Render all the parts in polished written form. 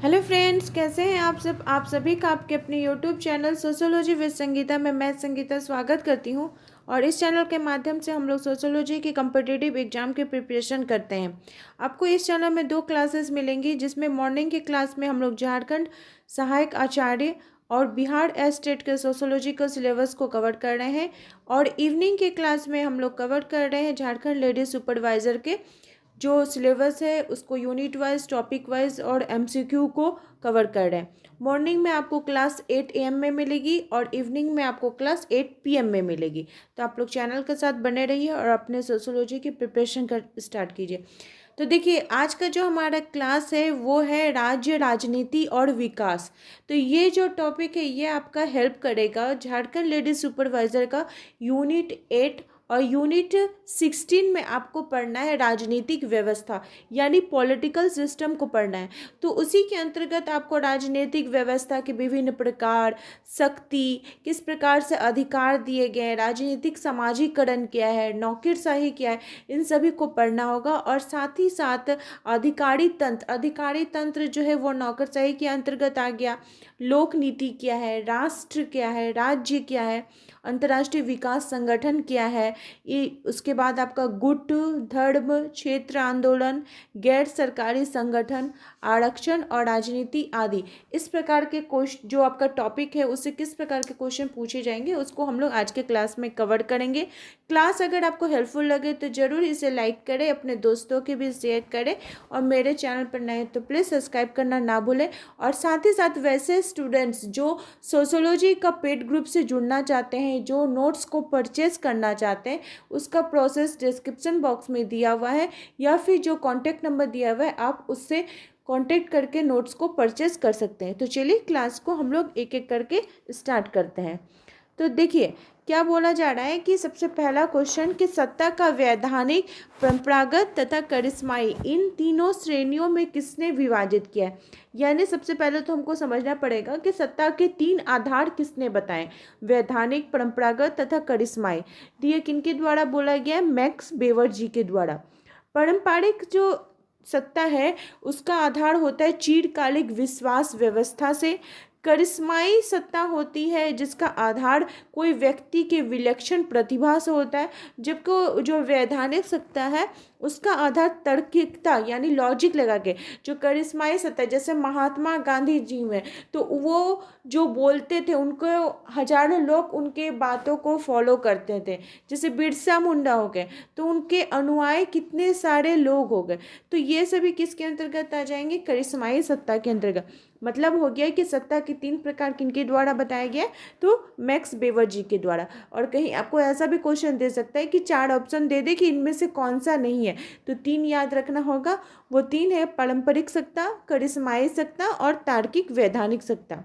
Hello friends, कैसे हैं आप सब। आप सभी का आपके अपने YouTube channel sociology with Sangeeta में मैं संगीता स्वागत करती हूं। और इस चैनल के माध्यम से हम लोग सोशियोलॉजी के कम्पिटिटिव एग्जाम की प्रिपरेशन करते हैं। आपको इस चैनल में 2 क्लासेस मिलेंगी, जिसमें मॉर्निंग की क्लास में हम लोग झारखंड सहायक आचार्य और बिहार स्टेट के सोशियोलॉजी का सिलेबस को कवर कर रहे हैं। और इवनिंग की क्लास में हम लोग कवर कर रहे हैं झारखंड लेडी सुपरवाइज़र के जो सिलेबस है उसको यूनिट वाइज, टॉपिक वाइज और एमसीक्यू को कवर कर रहे हैं। मॉर्निंग में आपको क्लास 8 AM में मिलेगी और इवनिंग में आपको क्लास 8 PM में मिलेगी। तो आप लोग चैनल के साथ बने रहिए और अपने सोशियोलॉजी की प्रिपरेशन कर स्टार्ट कीजिए। तो देखिए, आज का जो हमारा क्लास है वो है राज्य राजनीति और विकास। तो ये जो टॉपिक है ये आपका हेल्प करेगा झारखंड लेडी सुपरवाइज़र का यूनिट 8 और यूनिट 16 में आपको पढ़ना है राजनीतिक व्यवस्था, यानी पॉलिटिकल सिस्टम को पढ़ना है। तो उसी के अंतर्गत आपको राजनीतिक व्यवस्था के विभिन्न प्रकार, शक्ति, किस प्रकार से अधिकार दिए गए हैं, राजनीतिक समाजीकरण क्या है, नौकरशाही क्या है, इन सभी को पढ़ना होगा। और साथ ही साथ अधिकारी तंत्र जो है वो नौकरशाही के अंतर्गत आ गया। लोक नीति क्या है, राष्ट्र क्या है, राज्य क्या है, अंतर्राष्ट्रीय विकास संगठन क्या है, ये उसके बाद आपका गुट, धर्म, क्षेत्र आंदोलन, गैर सरकारी संगठन, आरक्षण और राजनीति आदि। इस प्रकार के क्वेश्चन जो आपका टॉपिक है उससे किस प्रकार के क्वेश्चन पूछे जाएंगे उसको हम लोग आज के क्लास में कवर करेंगे। क्लास अगर आपको हेल्पफुल लगे तो ज़रूर इसे लाइक करें, अपने दोस्तों के भी शेयर करें और मेरे चैनल पर नए तो प्लीज़ सब्सक्राइब करना ना भूलें। और साथ ही साथ वैसे स्टूडेंट्स जो सोशियोलॉजी का पेड ग्रुप से जुड़ना चाहते हैं, जो नोट्स को परचेज करना चाहते हैं, उसका प्रोसेस डिस्क्रिप्शन बॉक्स में दिया हुआ है या फिर जो कॉन्टैक्ट नंबर दिया हुआ है आप उससे कांटेक्ट करके नोट्स को परचेज कर सकते हैं। तो चलिए क्लास को हम लोग एक एक करके स्टार्ट करते हैं। तो देखिए क्या बोला जा रहा है कि सबसे पहला क्वेश्चन कि सत्ता का वैधानिक, परंपरागत तथा करिश्माई इन तीनों श्रेणियों में किसने विभाजित किया है। यानी सबसे पहले तो हमको समझना पड़ेगा कि सत्ता के 3 आधार किसने बताए, वैधानिक, परंपरागत तथा करिश्माई। तो ये किनके द्वारा बोला गया है, मैक्स वेबर जी के द्वारा। पारंपरिक जो सत्ता है उसका आधार होता है चिरकालिक विश्वास व्यवस्था से। करिश्माई सत्ता होती है जिसका आधार कोई व्यक्ति के विलक्षण प्रतिभा से होता है, जबकि जो वैधानिक सत्ता है उसका आधार तार्किकता यानी लॉजिक लगा के। जो करिश्माई सत्ता जैसे महात्मा गांधी जी में, तो वो जो बोलते थे उनको हजारों लोग उनके बातों को फॉलो करते थे। जैसे बिरसा मुंडा हो गए तो उनके अनुयायी कितने सारे लोग हो गए। तो ये सभी किसके अंतर्गत आ जाएंगे, करिश्माई सत्ता के अंतर्गत। मतलब हो गया कि सत्ता के 3 प्रकार किनके द्वारा बताया गया, तो मैक्स वेबर जी के द्वारा। और कहीं आपको ऐसा भी क्वेश्चन दे सकता है कि 4 ऑप्शन दे दे कि इनमें से कौन सा नहीं है, तो 3 याद रखना होगा। वो 3 है पारंपरिक सत्ता, करिश्माई सत्ता और तार्किक वैधानिक सत्ता।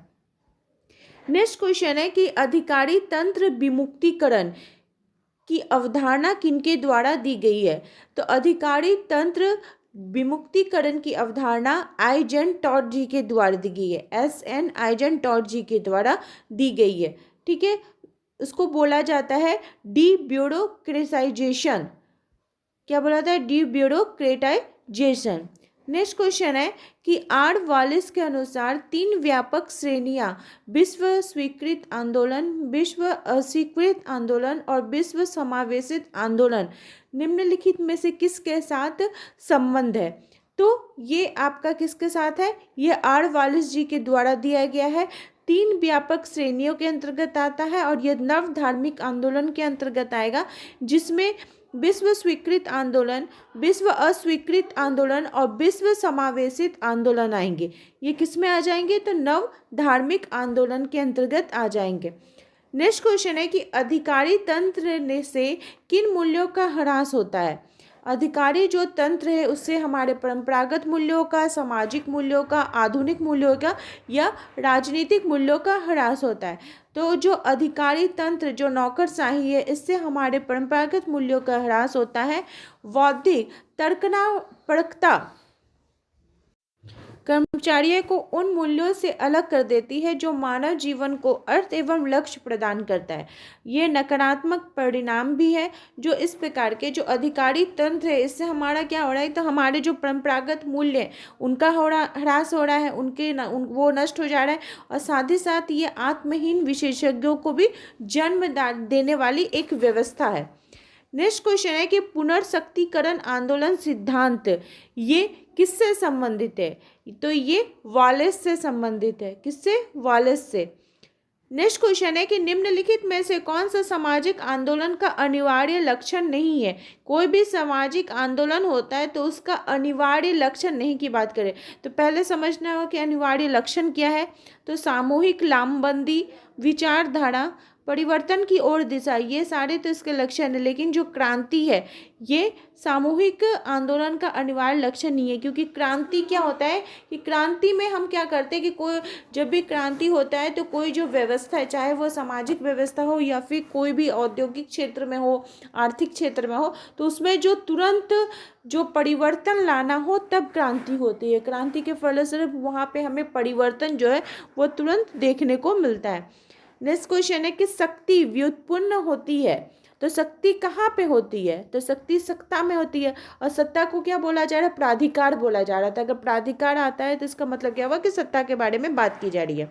नेक्स्ट क्वेश्चन है कि अधिकारी तंत्र विमुक्तिकरण की अवधारणा किनके द्वारा दी गई है। तो अधिकारी तंत्र विमुक्तिकरण की अवधारणा आइजन टॉड जी के द्वारा दी गई है, SN आइजन टॉड जी के द्वारा दी गई है। ठीक है, उसको बोला जाता है डीब्यूरोक्रेटाइजेशन। क्या बोला था, डीब्यूरोक्रेटाइजेशन। नेक्स्ट क्वेश्चन है कि आर वालिस के अनुसार 3 व्यापक श्रेणियां, विश्व स्वीकृत आंदोलन, विश्व अस्वीकृत आंदोलन और विश्व समावेशित आंदोलन निम्नलिखित में से किसके साथ संबंध है। तो ये आपका किसके साथ है, ये आर वालिस जी के द्वारा दिया गया है। 3 व्यापक श्रेणियों के अंतर्गत आता है और यह नव धार्मिक आंदोलन के अंतर्गत आएगा, जिसमें विश्व स्वीकृत आंदोलन, विश्व अस्वीकृत आंदोलन और विश्व समावेशित आंदोलन आएंगे। ये किस में आ जाएंगे, तो नव धार्मिक आंदोलन के अंतर्गत आ जाएंगे। नेक्स्ट क्वेश्चन है कि अधिकारी तंत्र से किन मूल्यों का ह्रास होता है। अधिकारी जो तंत्र है उससे हमारे परंपरागत मूल्यों का, सामाजिक मूल्यों का, आधुनिक मूल्यों का या राजनीतिक मूल्यों का ह्रास होता है। तो जो अधिकारी तंत्र जो नौकरशाही है इससे हमारे परंपरागत मूल्यों का ह्रास होता है। बौद्धिक तर्कना परकता कर्मचारियों को उन मूल्यों से अलग कर देती है जो मानव जीवन को अर्थ एवं लक्ष्य प्रदान करता है। ये नकारात्मक परिणाम भी है जो इस प्रकार के जो अधिकारी तंत्र है, इससे हमारा क्या हो रहा है, तो हमारे जो परंपरागत मूल्य हैं उनका ह्रास हो रहा है, वो नष्ट हो जा रहा है, और साथ ही साथ ये आत्महीन विशेषज्ञों को भी जन्म देने वाली एक व्यवस्था है। नेक्स्ट क्वेश्चन है कि पुनर्शक्तिकरण आंदोलन सिद्धांत ये किससे संबंधित है, तो ये वालेस से संबंधित है। किससे? वालेस से। नेक्स्ट क्वेश्चन है कि निम्नलिखित में से कौन सा सामाजिक आंदोलन का अनिवार्य लक्षण नहीं है। कोई भी सामाजिक आंदोलन होता है तो उसका अनिवार्य लक्षण नहीं की बात करें, तो पहले समझना होगा कि अनिवार्य लक्षण क्या है। तो सामूहिक लामबंदी, विचारधारा, परिवर्तन की ओर दिशा, ये सारे तो इसके लक्षण है। लेकिन जो क्रांति है ये सामूहिक आंदोलन का अनिवार्य लक्षण नहीं है, क्योंकि क्रांति क्या होता है कि क्रांति में हम क्या करते हैं कि कोई जब भी क्रांति होता है तो कोई जो व्यवस्था है, चाहे वो सामाजिक व्यवस्था हो या फिर कोई भी औद्योगिक क्षेत्र में हो, आर्थिक क्षेत्र में हो, तो उसमें जो तुरंत जो परिवर्तन लाना हो तब क्रांति होती है। क्रांति के फलस्वरूप वहाँ पे हमें परिवर्तन जो है वो तुरंत देखने को मिलता है। नेक्स्ट क्वेश्चन है कि शक्ति व्युत्पन्न होती है, तो शक्ति कहाँ पे होती है, तो शक्ति सत्ता में होती है। और सत्ता को क्या बोला जा रहा है? प्राधिकार बोला जा रहा था। अगर प्राधिकार आता है तो इसका मतलब क्या हुआ कि सत्ता के बारे में बात की जा रही है।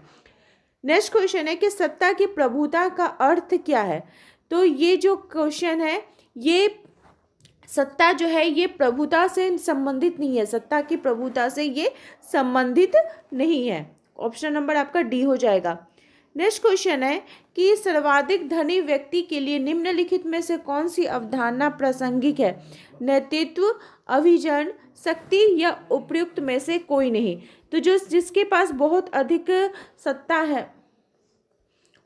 नेक्स्ट क्वेश्चन है कि सत्ता की प्रभुता का अर्थ क्या है, तो ये जो क्वेश्चन है ये सत्ता जो है ये प्रभुता से संबंधित नहीं है, सत्ता की प्रभुता से ये संबंधित नहीं है। ऑप्शन नंबर आपका डी हो जाएगा। नेक्स्ट क्वेश्चन है कि सर्वाधिक धनी व्यक्ति के लिए निम्नलिखित में से कौन सी अवधारणा प्रासंगिक है। नेतृत्व, अभिजन, शक्ति या उपयुक्त में से कोई नहीं। तो जिसके पास बहुत अधिक सत्ता है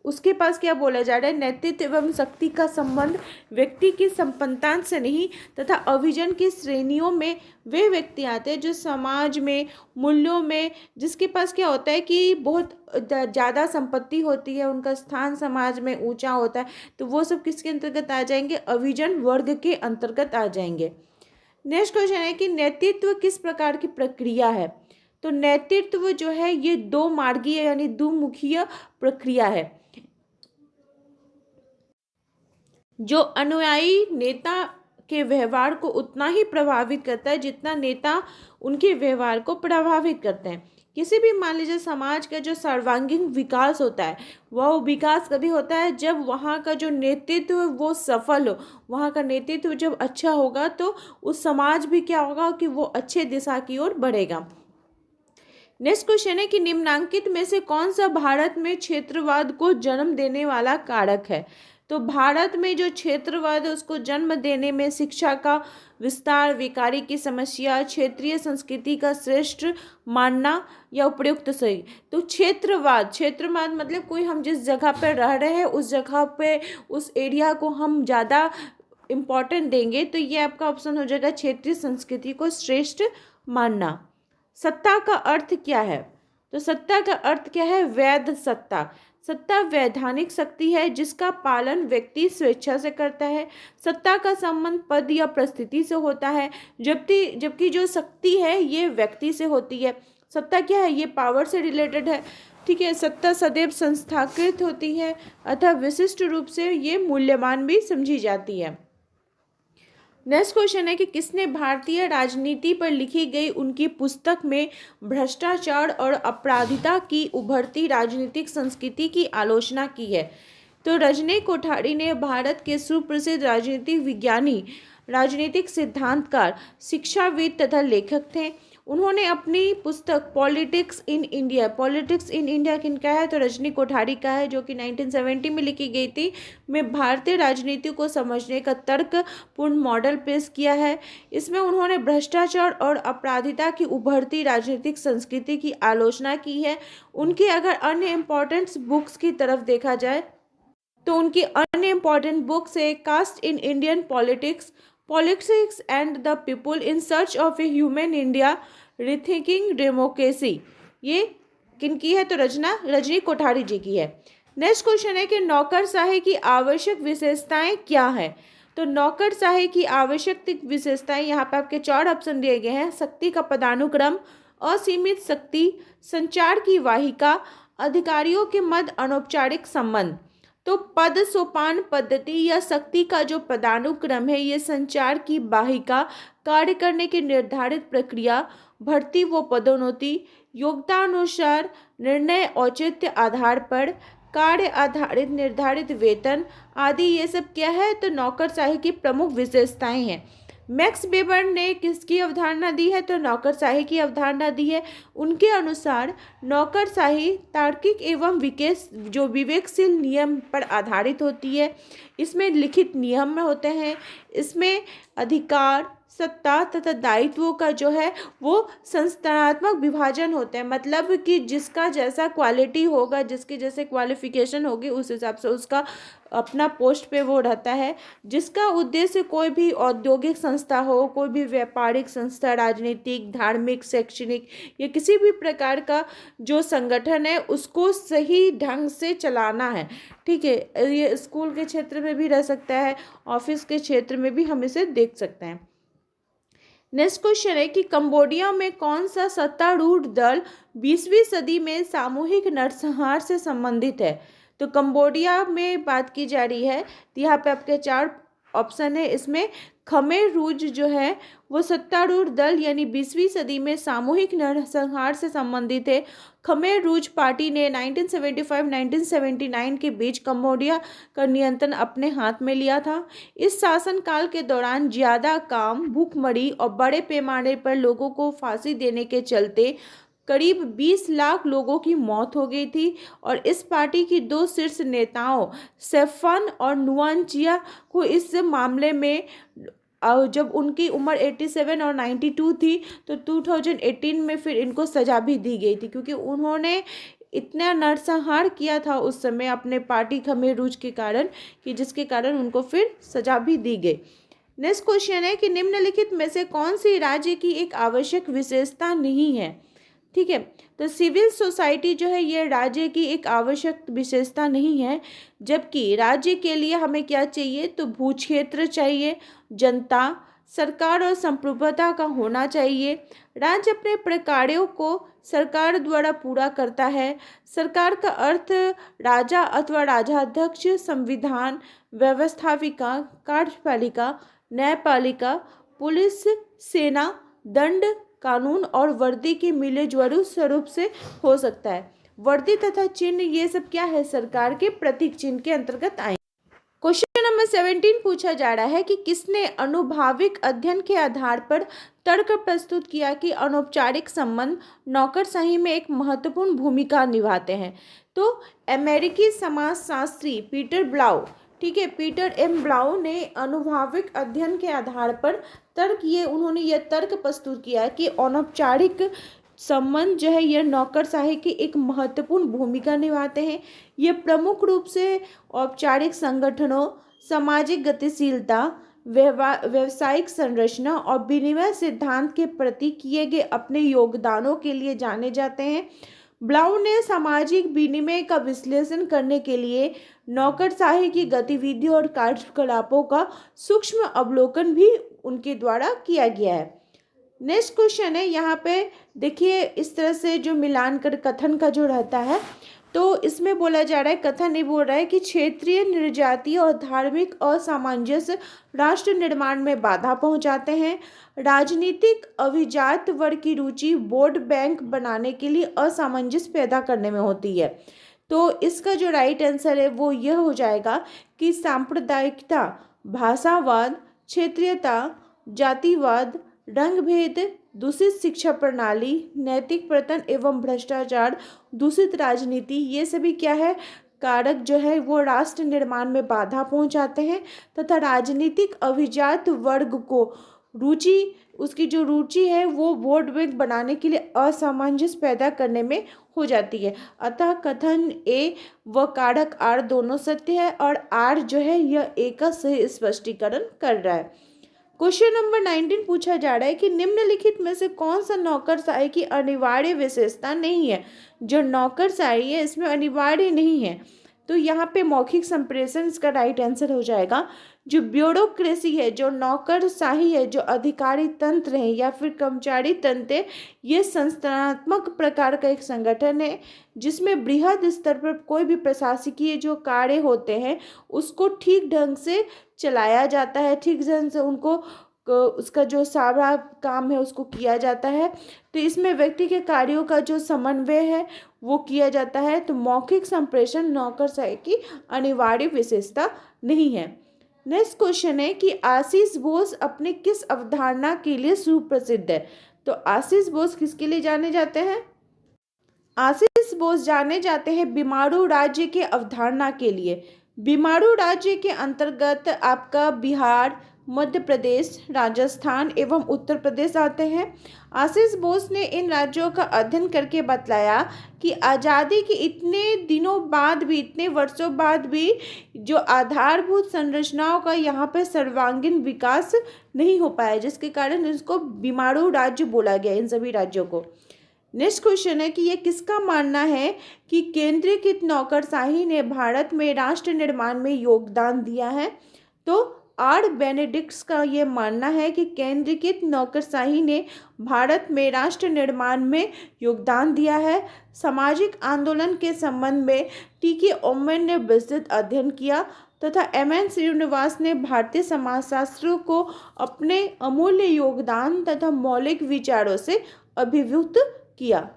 उसके पास क्या बोला जा रहा है, नेतृत्व एवं शक्ति का संबंध व्यक्ति की संपन्नता से नहीं तथा अभिजन की श्रेणियों में वे व्यक्ति आते हैं जो समाज में मूल्यों में, जिसके पास क्या होता है कि बहुत ज़्यादा संपत्ति होती है, उनका स्थान समाज में ऊंचा होता है, तो वो सब किसके अंतर्गत आ जाएंगे? अभिजन वर्ग के अंतर्गत आ जाएंगे। नेक्स्ट क्वेश्चन है कि नेतृत्व किस प्रकार की प्रक्रिया है, तो नेतृत्व जो है ये दो मार्गीय यानी दुमुखीय प्रक्रिया है जो अनुयायी नेता के व्यवहार को उतना ही प्रभावित करता है जितना नेता उनके व्यवहार को प्रभावित करते हैं। किसी भी मान लीजिए समाज का जो सर्वांगीण विकास होता है वह विकास कभी होता है जब वहाँ का जो नेतृत्व है वो सफल हो, वहाँ का नेतृत्व जब अच्छा होगा तो उस समाज भी क्या होगा कि वो अच्छे दिशा की ओर बढ़ेगा। नेक्स्ट क्वेश्चन है कि निम्नांकित में से कौन सा भारत में क्षेत्रवाद को जन्म देने वाला कारक है, तो भारत में जो क्षेत्रवाद है उसको जन्म देने में शिक्षा का विस्तार, बेकारी की समस्या, क्षेत्रीय संस्कृति का श्रेष्ठ मानना या उपयुक्त सही। तो क्षेत्रवाद मतलब कोई हम जिस जगह पर रह रहे हैं उस जगह पे उस एरिया को हम ज़्यादा इम्पोर्टेंट देंगे, तो ये आपका ऑप्शन हो जाएगा क्षेत्रीय संस्कृति को श्रेष्ठ मानना। सत्ता का अर्थ क्या है, तो सत्ता का अर्थ क्या है? वैध सत्ता। सत्ता वैधानिक शक्ति है जिसका पालन व्यक्ति स्वेच्छा से करता है। सत्ता का संबंध पद या परिस्थिति से होता है, जबकि जो शक्ति है ये व्यक्ति से होती है। सत्ता क्या है? ये पावर से रिलेटेड है, ठीक है। सत्ता सदैव संस्थाकृत होती है अतः विशिष्ट रूप से ये मूल्यवान भी समझी जाती है। नेक्स्ट क्वेश्चन है कि किसने भारतीय राजनीति पर लिखी गई उनकी पुस्तक में भ्रष्टाचार और अपराधिता की उभरती राजनीतिक संस्कृति की आलोचना की है, तो रजनी कोठारी ने भारत के सुप्रसिद्ध राजनीतिक विज्ञानी, राजनीतिक सिद्धांतकार, शिक्षाविद तथा लेखक थे। उन्होंने अपनी पुस्तक पॉलिटिक्स इन इंडिया किनका है, तो रजनी कोठारी का है, जो कि 1970 में लिखी गई थी, में भारतीय राजनीति को समझने का तर्कपूर्ण मॉडल पेश किया है। इसमें उन्होंने भ्रष्टाचार और अपराधिता की उभरती राजनीतिक संस्कृति की आलोचना की है। उनकी अगर अन्य इम्पोर्टेंट बुक्स की तरफ देखा जाए तो उनकी अन्य इम्पोर्टेंट बुक्स है caste in Indian politics and the people in search of a human India, rethinking democracy. ये किनकी है, तो रजनी कोठारी जी की है। नेक्स्ट क्वेश्चन है कि नौकरशाही की आवश्यक विशेषताएं क्या है, तो नौकरशाही की आवश्यक विशेषताएं यहाँ पे आपके 4 ऑप्शन दिए गए हैं। शक्ति का पदानुक्रम, असीमित शक्ति, संचार की वाहिका, अधिकारियों के मध्य अनौपचारिक संबंध। तो पद सोपान पद्धति या शक्ति का जो पदानुक्रम है, ये संचार की वाहिका, कार्य करने की निर्धारित प्रक्रिया, भर्ती व पदोन्नति, योग्यतानुसार निर्णय, औचित्य आधार पर, कार्य आधारित निर्धारित वेतन आदि, ये सब क्या है, तो नौकरशाही की प्रमुख विशेषताएं हैं। मैक्स वेबर ने किसकी अवधारणा दी है, तो नौकरशाही की अवधारणा दी है। उनके अनुसार नौकरशाही तार्किक एवं विवेकशील नियम पर आधारित होती है। इसमें लिखित नियम होते हैं, इसमें अधिकार, सत्ता तथा दायित्वों का जो है वो संस्थानात्मक विभाजन होते हैं। मतलब कि जिसका जैसा क्वालिटी होगा, जिसकी जैसे क्वालिफिकेशन होगी, उस हिसाब से उसका अपना पोस्ट पे वो रहता है। जिसका उद्देश्य कोई भी औद्योगिक संस्था हो, कोई भी व्यापारिक संस्था, राजनीतिक, धार्मिक, शैक्षणिक या किसी भी प्रकार का जो संगठन है उसको सही ढंग से चलाना है। ठीक है, ये स्कूल के क्षेत्र में भी रह सकता है, ऑफिस के क्षेत्र में भी हम इसे देख सकते हैं। नेक्स्ट क्वेश्चन है कि कंबोडिया में कौन सा सत्तारूढ़ दल 20वीं सदी में सामूहिक नरसंहार से संबंधित है। तो कंबोडिया में बात की जा रही है, तो यहाँ पे आपके 4 ऑप्शन है। इसमें खमेर रूज जो है वो सत्तारूढ़ दल यानी 20वीं सदी में सामूहिक नरसंहार से संबंधित है। खमेर रूज पार्टी ने 1975-1979 के बीच कंबोडिया का नियंत्रण अपने हाथ में लिया था। इस शासनकाल के दौरान ज़्यादा काम, भूखमरी और बड़े पैमाने पर लोगों को फांसी देने के चलते करीब 20 लाख लोगों की मौत हो गई थी। और इस पार्टी की 2 शीर्ष नेताओं सेफन और नुआनचिया को इस मामले में जब उनकी उम्र 87 और 92 थी तो 2018 में फिर इनको सजा भी दी गई थी, क्योंकि उन्होंने इतना नरसंहार किया था उस समय अपने पार्टी खमेर रूज के कारण, कि जिसके कारण उनको फिर सजा भी दी गई। नेक्स्ट क्वेश्चन है कि निम्नलिखित में से कौन सी राज्य की एक आवश्यक विशेषता नहीं है। ठीक है, तो सिविल सोसाइटी जो है ये राज्य की एक आवश्यक विशेषता नहीं है, जबकि राज्य के लिए हमें क्या चाहिए, तो भू क्षेत्र चाहिए, जनता, सरकार और संप्रभुता का होना चाहिए। राज्य अपने प्रकार्यों को सरकार द्वारा पूरा करता है। सरकार का अर्थ राजा अथवा राजाध्यक्ष, संविधान, व्यवस्थापिका, कार्यपालिका, न्यायपालिका, पुलिस, सेना, दंड, कानून और वर्दी के मिले जुले स्वरूप से हो सकता है। वर्दी तथा चिन्ह ये सब क्या है, सरकार के प्रतीक चिन्ह के अंतर्गत आए। क्वेश्चन नंबर 17 पूछा जा रहा है कि किसने अनुभाविक अध्ययन के आधार पर तर्क प्रस्तुत किया कि अनौपचारिक संबंध नौकरशाही में एक महत्वपूर्ण भूमिका निभाते हैं। तो अमेरिकी समाजशास्त्री पीटर ब्लाउ, ठीक है, पीटर एम ब्लाउ ने अनुभाविक अध्ययन के आधार पर उन्होंने ये तर्क प्रस्तुत किया कि अनौपचारिक संबंध जो है यह नौकरशाही की एक महत्वपूर्ण भूमिका निभाते हैं। ये प्रमुख रूप से औपचारिक संगठनों, सामाजिक गतिशीलता, व्यवसायिक संरचना और विनिमय सिद्धांत के प्रति किए गए अपने योगदानों के लिए जाने जाते हैं। ब्लाउ ने सामाजिक विनिमय का विश्लेषण करने के लिए नौकरशाही की गतिविधियों और कार्यकलापों का सूक्ष्म अवलोकन भी उनके द्वारा किया गया है। नेक्स्ट क्वेश्चन है, यहाँ पे देखिए इस तरह से जो मिलान कर कथन का जो रहता है, तो इसमें बोला जा रहा है, कथन नहीं बोल रहा है कि क्षेत्रीय, निर्जातीय और धार्मिक असामंजस्य राष्ट्र निर्माण में बाधा पहुंचाते हैं। राजनीतिक अभिजात वर्ग की रुचि वोट बैंक बनाने के लिए असामंजस्य पैदा करने में होती है। तो इसका जो राइट आंसर है वो यह हो जाएगा कि सांप्रदायिकता, भाषावाद, क्षेत्रीयता, जातिवाद, रंगभेद, दूषित शिक्षा प्रणाली, नैतिक पतन एवं भ्रष्टाचार, दूषित राजनीति, ये सभी क्या है, कारक जो है वो राष्ट्र निर्माण में बाधा पहुंचाते हैं तथा राजनीतिक अभिजात वर्ग को उसकी जो रुचि है वो वोट बैंक बनाने के लिए असामंजस्य पैदा करने में हो जाती है। अतः कथन ए व कारक आर दोनों सत्य है और आर जो है यह ए का सही स्पष्टीकरण कर रहा है। क्वेश्चन नंबर 19 पूछा जा रहा है कि निम्नलिखित में से कौन सा नौकरशाही की अनिवार्य विशेषता नहीं है। जो नौकरशाही है इसमें अनिवार्य नहीं है। तो यहाँ पे मौखिक संप्रेषण इसका राइट आंसर हो जाएगा। जो ब्यूरोक्रेसी है, जो नौकरशाही है, जो अधिकारी तंत्र है या फिर कर्मचारी तंत्र है, ये संस्थानात्मक प्रकार का एक संगठन है जिसमें बृहद स्तर पर कोई भी प्रशासकीय जो कार्य होते हैं उसको ठीक ढंग से चलाया जाता है, ठीक ढंग से उसका जो सारा काम है उसको किया जाता है। तो इसमें व्यक्ति के कार्यों का जो समन्वय है वो किया जाता है। तो मौखिक संप्रेषण नौकरशाही की अनिवार्य विशेषता नहीं है। नेक्स्ट क्वेश्चन है कि आशीष बोस अपने किस अवधारणा के लिए सुप्रसिद्ध है? तो आशीष बोस किसके लिए जाने जाते हैं? आशीष बोस जाने जाते हैं बीमारू राज्य के अवधारणा के लिए। बीमारू राज्य के अंतर्गत आपका बिहार, मध्य प्रदेश, राजस्थान एवं उत्तर प्रदेश आते हैं। आशीष बोस ने इन राज्यों का अध्ययन करके बतलाया कि आज़ादी के इतने दिनों बाद भी, इतने वर्षों बाद भी जो आधारभूत संरचनाओं का यहाँ पे सर्वांगीण विकास नहीं हो पाया, जिसके कारण इसको बीमारू राज्य बोला गया इन सभी राज्यों को। नेक्स्ट क्वेश्चन है कि ये किसका मानना है कि केंद्रीकृत नौकरशाही ने भारत में राष्ट्र निर्माण में योगदान दिया है? तो आर बेनेडिक्ट्स का ये मानना है कि केंद्रीकृत नौकरशाही ने भारत में राष्ट्र निर्माण में योगदान दिया है। सामाजिक आंदोलन के संबंध में टी.के. ओमेन ने विस्तृत अध्ययन किया तथा एम.एन. श्रीनिवास ने भारतीय समाजशास्त्र को अपने अमूल्य योगदान तथा मौलिक विचारों से अभिभूत किया।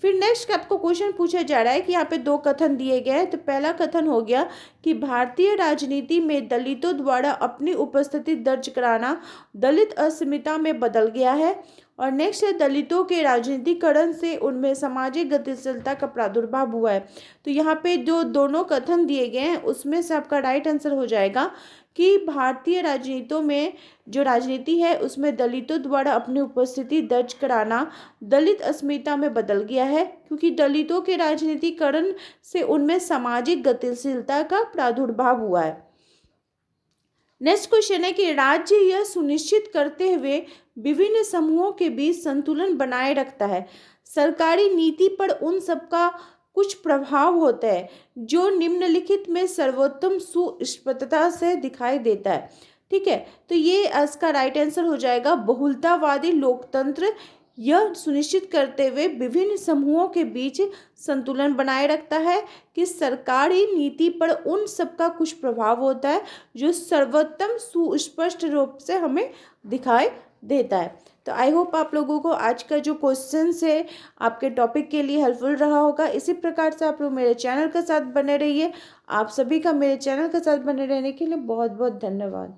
फिर नेक्स्ट आपको क्वेश्चन पूछा जा रहा है कि यहाँ पे दो कथन दिए गए हैं। तो पहला कथन हो गया कि भारतीय राजनीति में दलितों द्वारा अपनी उपस्थिति दर्ज कराना दलित अस्मिता में बदल गया है। और नेक्स्ट है दलितों के राजनीतिकरण से उनमें सामाजिक गतिशीलता का प्रादुर्भाव हुआ है। तो यहाँ पे जो दोनों कथन दिए गए हैं उसमें से आपका राइट आंसर हो जाएगा कि भारतीय राजनीतियों में जो राजनीति है उसमें दलितों द्वारा अपनी उपस्थिति दर्ज कराना दलित अस्मिता में बदल गया है, क्योंकि दलितों के राजनीतिकरण से उनमें सामाजिक गतिशीलता का प्रादुर्भाव हुआ है। नेक्स्ट क्वेश्चन है कि राज्य यह सुनिश्चित करते हुए विभिन्न समूहों के बीच संतुलन बनाए रखता है, सरकारी नीति पर उन सबका कुछ प्रभाव होता है जो निम्नलिखित में सर्वोत्तम सुस्पष्टता से दिखाई देता है। ठीक है, तो ये इसका राइट आंसर हो जाएगा बहुलतावादी लोकतंत्र यह सुनिश्चित करते हुए विभिन्न समूहों के बीच संतुलन बनाए रखता है कि सरकारी नीति पर उन सबका कुछ प्रभाव होता है जो सर्वोत्तम सुस्पष्ट रूप से हमें दिखाई देता है। तो आई होप आप लोगों को आज का जो क्वेश्चन है आपके टॉपिक के लिए हेल्पफुल रहा होगा। इसी प्रकार से आप लोग मेरे चैनल के साथ बने रहिए। आप सभी का मेरे चैनल के साथ बने रहने के लिए बहुत बहुत धन्यवाद।